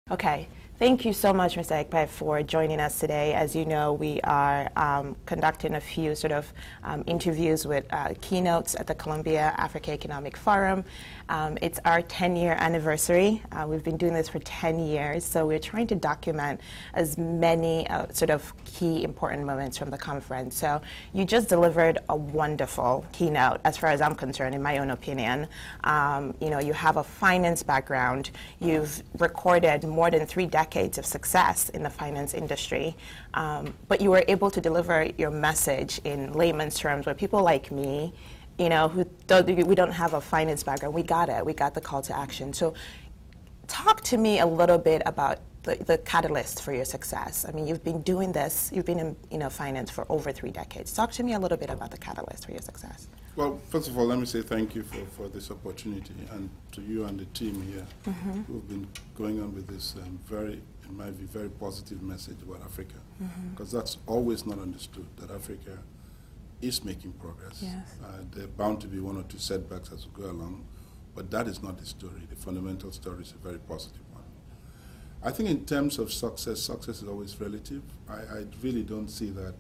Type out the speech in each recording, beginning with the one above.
Okay. Thank you so much, Mr. Ekpe, for joining us today. As you know, we are conducting a few sort of interviews with keynotes at the Columbia Africa Economic Forum. It's our 10-year anniversary. We've been doing this for 10 years, so we're trying to document as many sort of key important moments from the conference. So you just delivered a wonderful keynote, as far as I'm concerned, in my own opinion. You have a finance background. You've recorded more than 3 decades of success in the finance industry, but you were able to deliver your message in layman's terms where people like me, we don't have a finance background, we got it. We got the call to action. So talk to me a little bit about the catalyst for your success. I mean, you've been doing this, you've been in finance for over 3 decades. Talk to me a little bit about the catalyst for your success. Well, first of all, let me say thank you for this opportunity, and to you and the team here who've been going on with this in my view, very positive message about Africa, because that's always not understood, that Africa is making progress. Yes. There are bound to be 1 or 2 setbacks as we go along, but that is not the story. The fundamental story is a very positive one. I think in terms of success is always relative. I really don't see that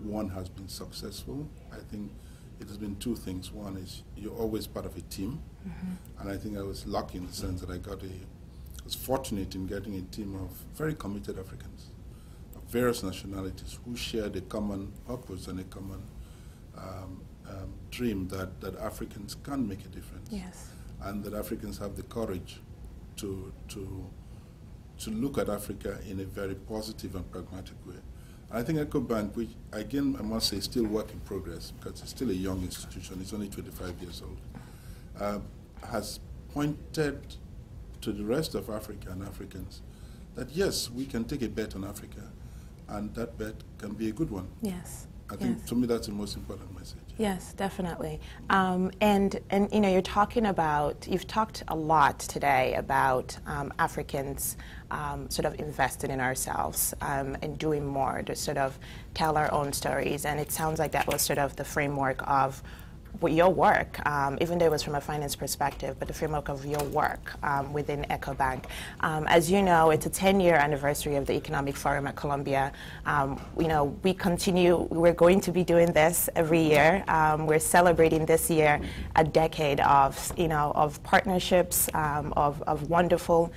one has been successful. I think it has been 2 things. One is you're always part of a team, and I think I was lucky in the sense that I was fortunate in getting a team of very committed Africans of various nationalities who shared a common purpose and a common dream that Africans can make a difference. Yes. And that Africans have the courage to look at Africa in a very positive and pragmatic way. I think Ecobank, which again I must say is still work in progress because it's still a young institution, it's only 25 years old, has pointed to the rest of Africa and Africans that yes, we can take a bet on Africa, and that bet can be a good one. Yes. I think to me that's the most important message. Yes, definitely. And you've talked a lot today about Africans sort of investing in ourselves and doing more to sort of tell our own stories. And it sounds like that was sort of the framework of your work, even though it was from a finance perspective, but the framework of your work within Ecobank. As you know, it's a 10-year anniversary of the Economic Forum at Columbia. We're going to be doing this every year. We're celebrating this year a decade of partnerships, of wonderful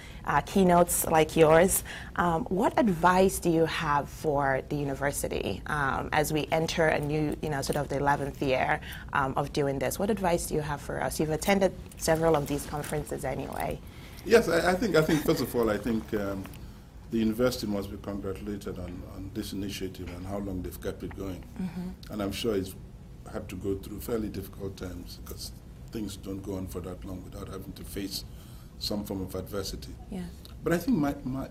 keynotes like yours. What advice do you have for the university as we enter a new, sort of the 11th year of doing this? What advice do you have for us? You've attended several of these conferences anyway. Yes, I think first of all, I think the university must be congratulated on this initiative and how long they've kept it going. And I'm sure it's had to go through fairly difficult times because things don't go on for that long without having to face some form of adversity. Yeah. But I think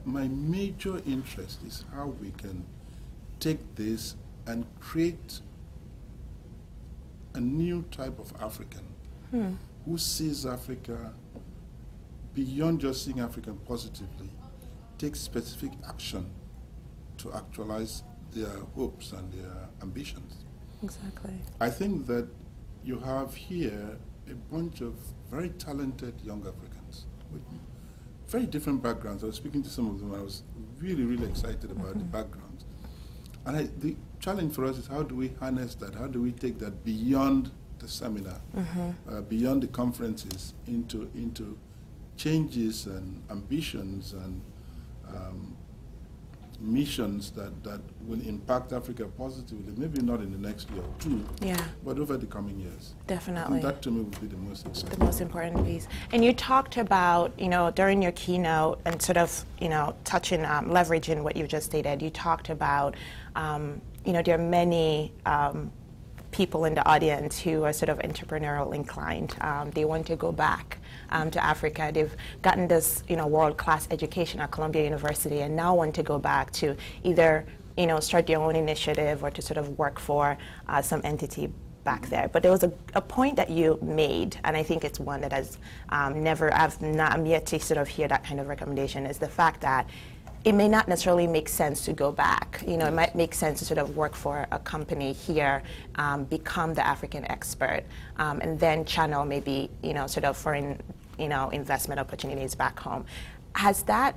my major interest is how we can take this and create a new type of African who sees Africa beyond just seeing Africa positively, takes specific action to actualize their hopes and their ambitions. Exactly. I think that you have here a bunch of very talented young Africans with very different backgrounds. I was speaking to some of them. I was really, really excited about the backgrounds. And the challenge for us is how do we harness that? How do we take that beyond the seminar, beyond the conferences, into changes and ambitions and missions that will impact Africa positively, maybe not in the next year or 2, but over the coming years. Definitely. I think that to me would be the most exciting. The most important piece. And you talked about, during your keynote and sort of, touching, leveraging what you just stated, you talked about, there are many people in the audience who are sort of entrepreneurial inclined. They want to go back to Africa. They've gotten this, world-class education at Columbia University and now want to go back to either, start their own initiative or to sort of work for some entity back there. But there was a point that you made, and I think it's one that I'm yet to sort of hear that kind of recommendation, is the fact that it may not necessarily make sense to go back. It might make sense to sort of work for a company here, become the African expert, and then channel maybe, sort of foreign, investment opportunities back home. Has that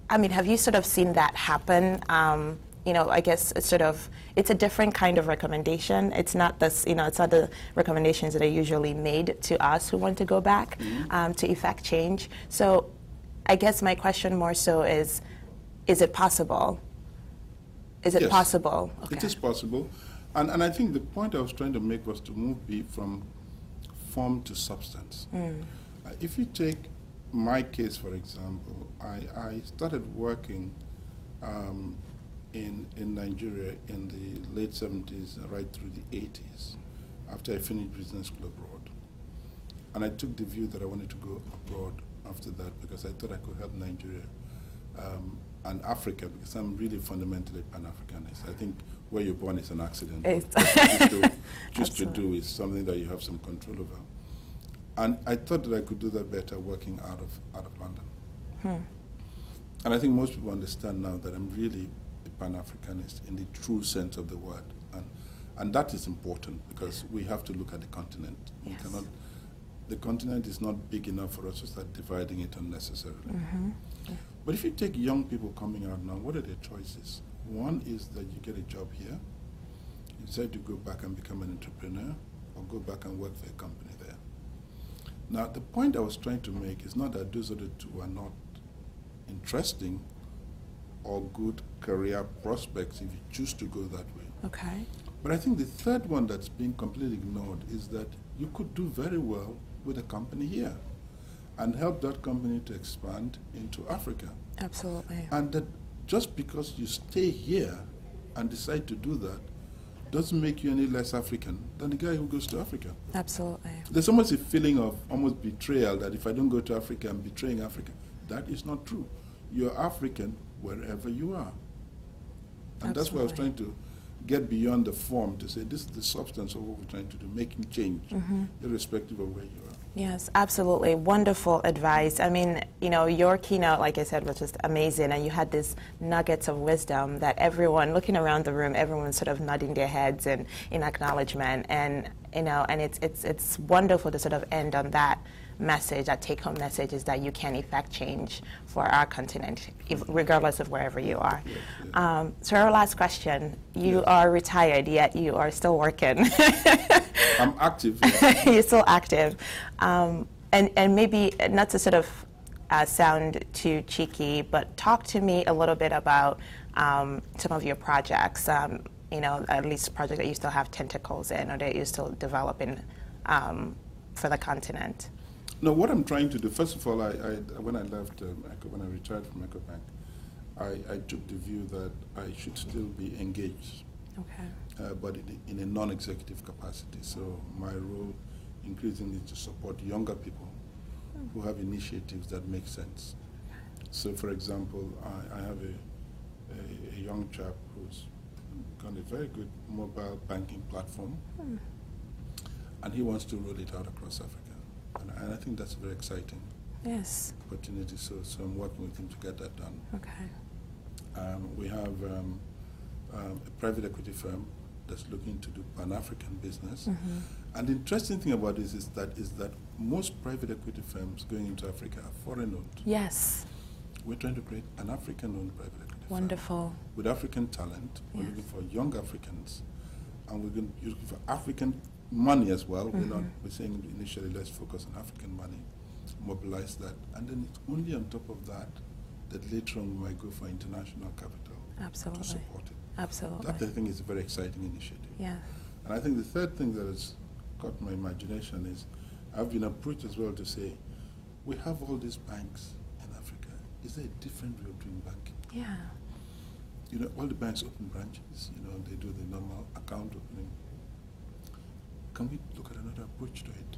I mean, have you sort of seen that happen? You know, I guess it's a different kind of recommendation. It's not this, you know, it's not the recommendations that are usually made to us who want to go back to effect change. So I guess my question more so is it possible? Is it possible? Okay. It is possible. And I think the point I was trying to make was to move from form to substance. If you take my case, for example, I started working in Nigeria in the late 70s, right through the 80s, after I finished business school abroad. And I took the view that I wanted to go abroad after that because I thought I could help Nigeria and Africa, because I'm really fundamentally Pan-Africanist. I think where you're born is an accident. Just to do is something that you have some control over. And I thought that I could do that better working out of London. And I think most people understand now that I'm really a Pan-Africanist in the true sense of the word. And that is important because we have to look at the continent. Yes. The continent is not big enough for us to start dividing it unnecessarily. Yeah. But if you take young people coming out now, what are their choices? One is that you get a job here, you decide to go back and become an entrepreneur, or go back and work for a company there. Now, the point I was trying to make is not that those other two are not interesting or good career prospects if you choose to go that way. Okay. But I think the third one that's being completely ignored is that you could do very well with a company here and help that company to expand into Africa. Absolutely. And that just because you stay here and decide to do that doesn't make you any less African than the guy who goes to Africa. Absolutely. There's almost a feeling of almost betrayal that if I don't go to Africa, I'm betraying Africa. That is not true. You're African wherever you are. And that's why I was trying to get beyond the form to say this is the substance of what we're trying to do, making change, irrespective of where you are. Yes, absolutely. Wonderful advice. I mean, you know, your keynote, like I said, was just amazing, and you had these nuggets of wisdom that everyone, looking around the room, everyone's sort of nodding their heads in acknowledgement, and, you know, and it's wonderful to sort of end on that message, that take-home message is that you can effect change for our continent, regardless of wherever you are. So our last question, you are retired, yet you are still working. I'm active. You're still active. And maybe, not to sort of sound too cheeky, but talk to me a little bit about some of your projects, you know, at least projects that you still have tentacles in or that you're still developing for the continent. No, what I'm trying to do, first of all, when I left, when I retired from Ecobank, I took the view that I should still be engaged, but in a non-executive capacity. So my role increasingly is to support younger people who have initiatives that make sense. So, for example, I have a young chap who's got a very good mobile banking platform, and he wants to roll it out across Africa. And I think that's very exciting. Yes. Opportunity. So I'm working with him to get that done. Okay. We have a private equity firm that's looking to do Pan-African business. And the interesting thing about this is that most private equity firms going into Africa are foreign-owned. Yes. We're trying to create an African-owned private equity Wonderful. firm with African talent. We're looking for young Africans, and we're looking for African money as well. We're saying initially let's focus on African money, mobilize that, and then it's only on top of that that later on we might go for international capital to support it. Absolutely. That, I think, is a very exciting initiative. Yeah. And I think the third thing that has caught my imagination is I've been approached as well to say, we have all these banks in Africa. Is there a different way of doing banking? Yeah. You know, all the banks open branches. You know, they do the normal account opening. Can we look at another approach to it?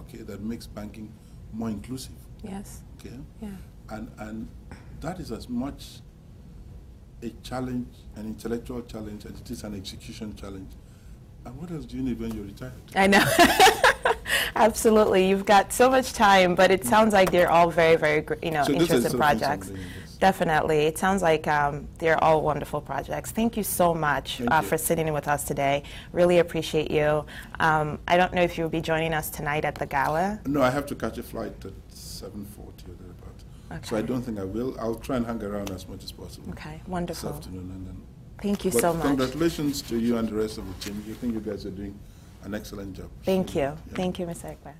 Okay, that makes banking more inclusive. Yes. Okay. Yeah. And that is as much a challenge, an intellectual challenge, as it is an execution challenge. And what else do you need when you're retired? I know. Absolutely. You've got so much time, but it sounds like they're all very, very, interesting projects. Definitely. It sounds like they're all wonderful projects. Thank you so much for sitting in with us today. Really appreciate you. I don't know if you'll be joining us tonight at the gala. No, I have to catch a flight at 7:40 or thereabouts. Okay. So I don't think I will. I'll try and hang around as much as possible. Okay, wonderful. This afternoon, and then. Thank you But so much. Congratulations to you and the rest of the team. I think you guys are doing an excellent job. Thank you. Yeah. Thank you, Mr. Ekpe.